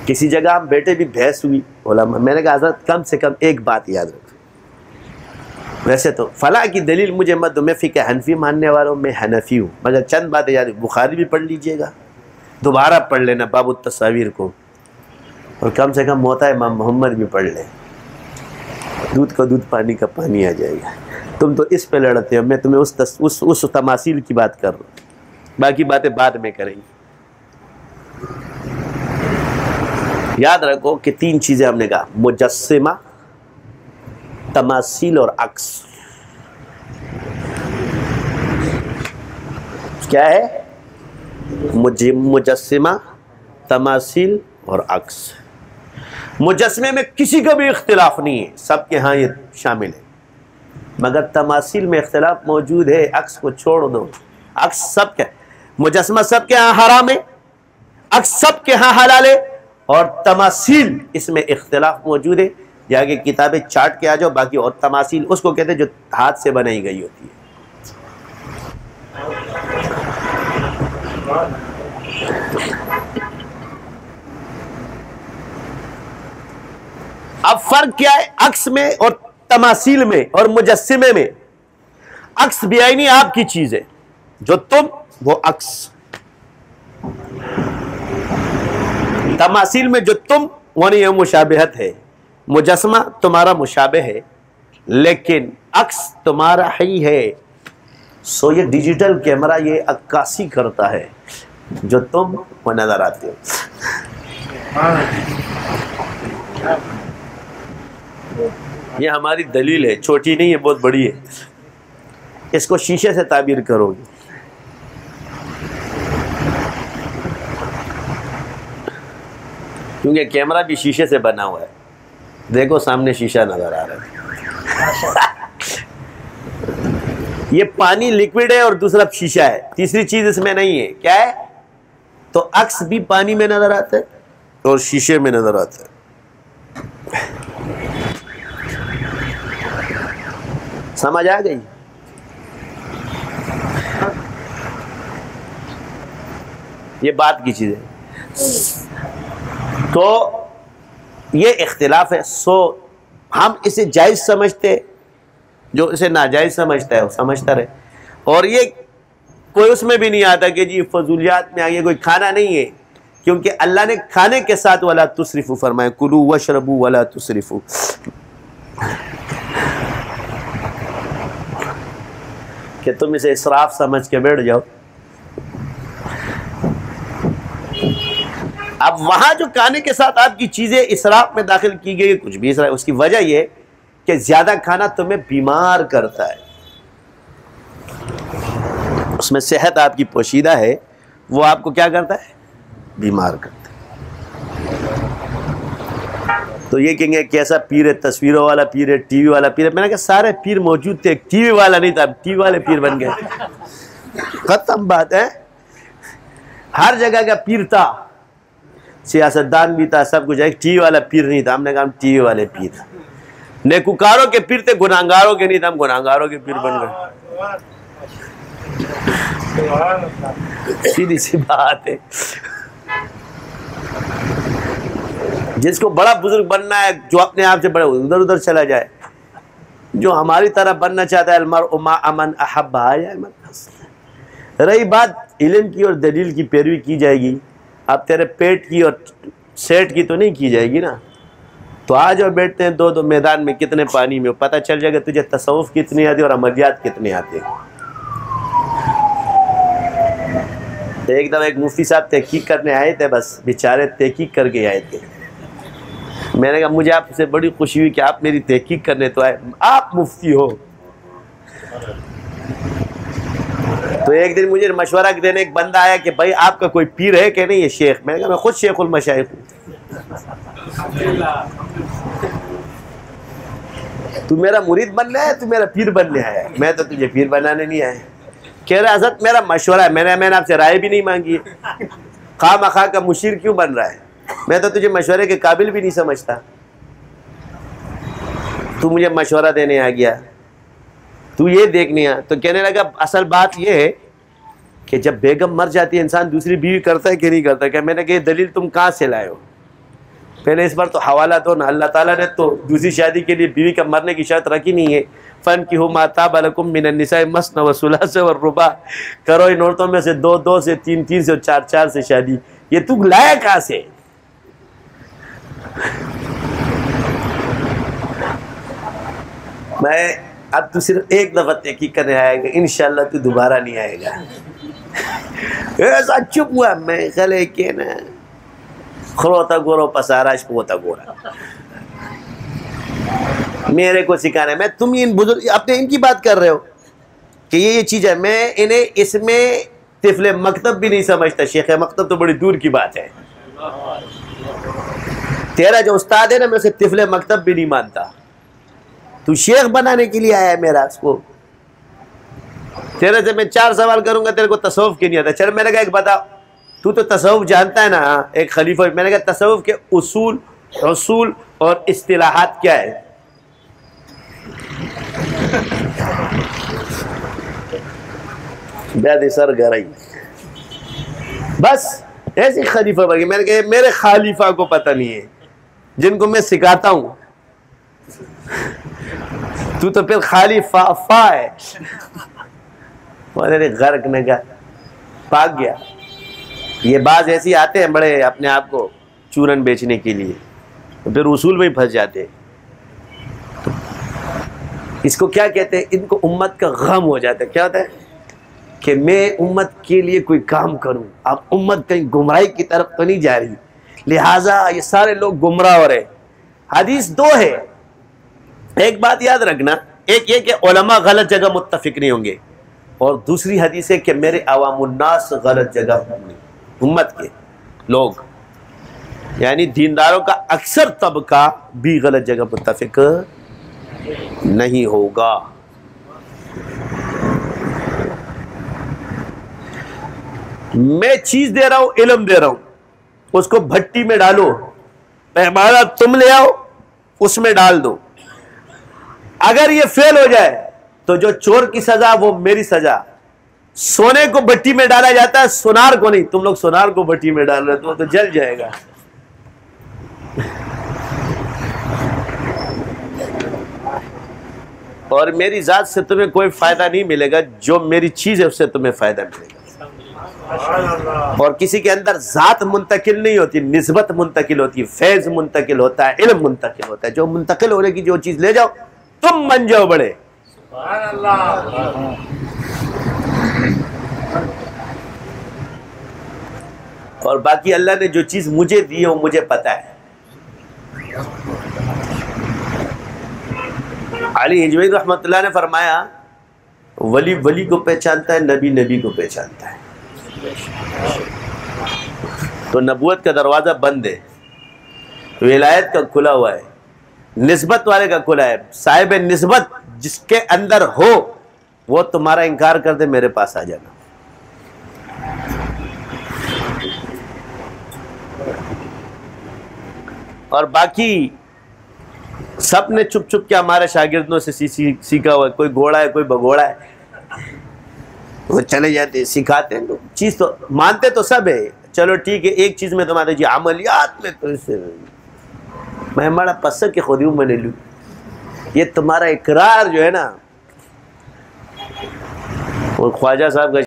کسی جگہ ہم بیٹے بھی بحث ہوئی علماء، میں نے کہا حضرت کم سے کم ایک بات یاد رکھو، ویسے تو فلاں کی دلیل مجھے مت دو، میں فقہ حنفی ماننے والا ہوں، میں حنفی ہوں، مگر چند باتیں یاد، بخاری بھی پڑھ لیجئے گا، دوبارہ پڑھ لینا باب التصاویر کو، اور کم سے کم موطا امام محمد بھی پڑھ لیں، دودھ کا دودھ پانی کا پانی آ جائے گا۔ تم تو اس پہ لڑتے ہو، میں تمہیں اس تماثیل کی بات کر رہا ہوں، باقی باتیں بعد میں کریں گے۔ یاد رکھو کہ تین چیزیں ہم نے کہا، مجسمہ، تماثیل اور عکس۔ کیا ہے؟ مجسمہ، تماثیل اور عکس۔ مجسمے میں کسی کا بھی اختلاف نہیں ہے، سب کے ہاں یہ شامل ہے، مگر تماثیل میں اختلاف موجود ہے، عکس کو چھوڑ دو۔ عکس سب کے، مجسمہ سب کے ہاں حرام ہے، عکس سب کے ہاں حلال ہے، اور تماثیل اس میں اختلاف موجود ہے۔ یہ آگے کتابیں چاٹ کے آ جاؤ، باقی اور تماثیل اس کو کہتے ہیں جو ہاتھ سے بنائی گئی ہوتی ہے۔ اب فرق کیا ہے عکس میں اور تماثیل میں اور مجسمے میں؟ عکس بیعینی آپ کی چیز ہے، جو تم وہ عکس، تماثیل میں جو تم وہ نہیں ہے، مشابہت ہے، مجسمہ تمہارا مشابہ ہے لیکن عکس تمہارا ہی ہے۔ سو یہ ڈیجیٹل کیمرہ یہ عکاسی کرتا ہے، جو تم وہ نظر آتے ہو۔ یہ ہماری دلیل ہے، چھوٹی نہیں ہے، بہت بڑی ہے، اس کو شیشے سے تعبیر کرو گے۔ کیونکہ کیمرہ بھی شیشے سے بنا ہوا ہے، دیکھو سامنے شیشہ نظر آ رہا ہے۔ یہ پانی لیکوڈ ہے اور دوسرا شیشہ ہے، تیسری چیز اس میں نہیں ہے، کیا ہے؟ تو عکس بھی پانی میں نظر آتا ہے اور شیشے میں نظر آتا ہے۔ سمجھ آ گئی؟ یہ بات کی چیز ہے۔ تو یہ اختلاف ہے، سو ہم اسے جائز سمجھتے، جو اسے ناجائز سمجھتا ہے وہ سمجھتا رہے، اور یہ کوئی اس میں بھی نہیں آتا کہ جی فضولیات میں آگے کوئی کھانا نہیں ہے، کیونکہ اللہ نے کھانے کے ساتھ ولا تسرفوا فرمایا، کلوا واشربوا ولا تسرفوا۔ کہ تم اسے اسراف سمجھ کے بیٹھ جاؤ۔ اب وہاں جو کھانے کے ساتھ آپ کی چیزیں اسراف میں داخل کی گئی، کچھ بھی اسراف، اس کی وجہ یہ کہ زیادہ کھانا تمہیں بیمار کرتا ہے، اس میں صحت آپ کی پوشیدہ ہے، وہ آپ کو کیا کرتا ہے؟ بیمار کرتا ہے۔ تو یہ کہیں گے کیسا پیر ہے، تصویروں والا پیر ہے، ٹی وی والا پیر ہے؟ میں نے کہا سارے پیر موجود تھے، ٹی وی والا نہیں تھا، ٹی وی والے پیر بن گئے، ختم بات ہے۔ ہر جگہ کا پیر تھا، سیاستدان بھی تھا، سب کچھ ہے، ٹی وی والا پیر نہیں تھا۔ ہم نے کہا ہم ٹی وی والے پیر، نیکوکاروں کے پیر تھے، گناہگاروں کے نہیں تھے، ہم گناہگاروں کے پیر بن گئے۔ سیدھی سی بات ہے۔ جس کو بڑا بزرگ بننا ہے، جو اپنے آپ سے بڑے، ادھر ادھر چلا جائے۔ جو ہماری طرح بننا چاہتا ہے، المرء مع من احب، رہی بات علم کی اور دلیل کی پیروی کی جائے گی، اب تیرے پیٹ کی اور سیٹ کی تو نہیں کی جائے گی نا۔ تو آج اور بیٹھتے ہیں دو میدان میں، کتنے پانی میں، پتہ چل جائے گا تجھے تصوف کتنی آتی اور عملیات کتنے آتے ہیں۔ ایک دفعہ ایک مفتی صاحب تحقیق کرنے آئے تھے، بس بیچارے تحقیق کر کے آئے تھے۔ میں نے کہا مجھے آپ سے بڑی خوشی ہوئی کہ آپ میری تحقیق کرنے تو آئے، آپ مفتی ہو۔ تو ایک دن مجھے مشورہ دینے ایک بندہ آیا کہ بھائی آپ کا کوئی پیر ہے کہ نہیں؟ یہ شیخ؟ میں نے کہا میں خود شیخ المشائخ ہوں۔ تو میرا مرید بننا ہے، تو میرا پیر بننے آیا ہے؟ میں تو تجھے پیر بنانے نہیں آیا۔ کہہ رہا حضرت میرا مشورہ ہے، میں نے آپ سے رائے بھی نہیں مانگی ہے، خواہ مخواہ کا مشیر کیوں بن رہا ہے؟ میں تو تجھے مشورے کے قابل بھی نہیں سمجھتا، تو مجھے مشورہ دینے آ گیا، تو یہ دیکھنے آ۔ تو کہنے لگا اصل بات یہ ہے کہ جب بیگم مر جاتی ہے انسان دوسری بیوی کرتا ہے کہ نہیں کرتا؟ کہ میں نے کہا یہ دلیل تم کہاں سے لائے ہو؟ پہلے اس بار تو حوالہ دو نا. اللہ تعالیٰ نے تو دوسری شادی کے لیے بیوی کا مرنے کی شرط رکھی نہیں ہے. فَانْكِحُوا مَا طَابَ لَكُم مِّنَ النِّسَاءِ مَثْنَىٰ وَثُلَاثَ وَالرُّبَاعَ. کرو ان عورتوں میں سے 2 2 سے 3 3 سے 4 4 سے شادی. یہ تو لایا کہاں سے؟ میں اب تو صرف ایک دفعہ تحقیق کرنے آئے گا, انشاءاللہ تو دوبارہ نہیں آئے گا. ایسا چپ ہوا میں خلے کے نا خروتا گورو پساراش پوتا گورا. میرے کو سکھانا ہے. میں تم ان بزرگ اپنے ان کی بات کر رہے ہو کہ یہ چیز ہے. میں انہیں اس میں طفل مکتب بھی نہیں سمجھتا. شیخ مکتب تو بڑی دور کی بات ہے. تیرا جو استاد ہے نا, میں اسے طفل مکتب بھی نہیں مانتا. تو شیخ بنانے کے لیے آیا ہے میرا. اس کو تیرے سے میں 4 سوال کروں گا, تیرے کو تصوف کی نہیں آتا. چل میں نے کہا ایک بتا, تو تصوف جانتا ہے نا ایک خلیفہ. میں نے کہا تصوف کے اصول اور اصطلاحات کیا ہے؟ بیادی سر گرائی بس ایسی خلیفہ بن گئی. میں نے کہا میرے خلیفہ کو پتہ نہیں ہے جن کو میں سکھاتا ہوں. تو پھر خلیفہ ہے. غرق نے کہا بھاگ گیا. یہ بعض ایسی آتے ہیں بڑے اپنے آپ کو چورن بیچنے کے لیے, تو پھر اصول میں ہی پھنس جاتے. اس کو کیا کہتے ہیں؟ ان کو امت کا غم ہو جاتا ہے. کیا ہوتا ہے کہ میں امت کے لیے کوئی کام کروں. اب امت کہیں گمراہی کی طرف تو نہیں جا رہی, لہٰذا یہ سارے لوگ گمراہ ہو رہے. حدیث 2 ہے. ایک بات یاد رکھنا, ایک یہ کہ علماء غلط جگہ متفق نہیں ہوں گے, اور دوسری حدیث ہے کہ میرے عوام الناس غلط جگہ ہوں گے. امت کے لوگ یعنی دینداروں کا اکثر طبقہ بھی غلط جگہ متفق نہیں ہوگا. میں چیز دے رہا ہوں, علم دے رہا ہوں, اس کو بھٹی میں ڈالو, پیمانہ تم لے آؤ اس میں ڈال دو. اگر یہ فیل ہو جائے تو جو چور کی سزا وہ میری سزا. سونے کو بھٹی میں ڈالا جاتا ہے, سونار کو نہیں. تم لوگ سونار کو بھٹی میں ڈال رہے تو جل جائے گا. اور میری ذات سے تمہیں کوئی فائدہ نہیں ملے گا, جو میری چیز ہے اس سے تمہیں فائدہ ملے گا. اور کسی کے اندر ذات منتقل نہیں ہوتی, نسبت منتقل ہوتی, فیض منتقل ہوتا ہے, علم منتقل ہوتا ہے. جو منتقل ہونے کی جو چیز لے جاؤ تم بن جاؤ بڑے. اور باقی اللہ نے جو چیز مجھے دی ہے وہ مجھے پتا ہے. علی ہجوی رحمۃ اللہ نے فرمایا ولی ولی کو پہچانتا ہے, نبی نبی کو پہچانتا ہے. تو نبوت کا دروازہ بند ہے, ولایت کا کھلا ہوا ہے, نسبت والے کا کھلا ہے. صاحب نسبت جس کے اندر ہو وہ تمہارا انکار کر دے, میرے پاس آ جانا. اور باقی سب نے چھپ چھپ کے ہمارے شاگردوں سے سیکھا ہوا ہے. کوئی گھوڑا ہے, کوئی بگوڑا ہے, وہ چلے جاتے سکھاتے ہیں. چیز تو مانتے تو سب ہے. چلو ٹھیک ہے, ایک چیز میں تمہارے جی عملیات میں تو اس سے میں ہمارا پسر کے خودیوں میں نے لوں. یہ تمہارا اقرار جو ہے نا, وہ خواجہ صاحب کا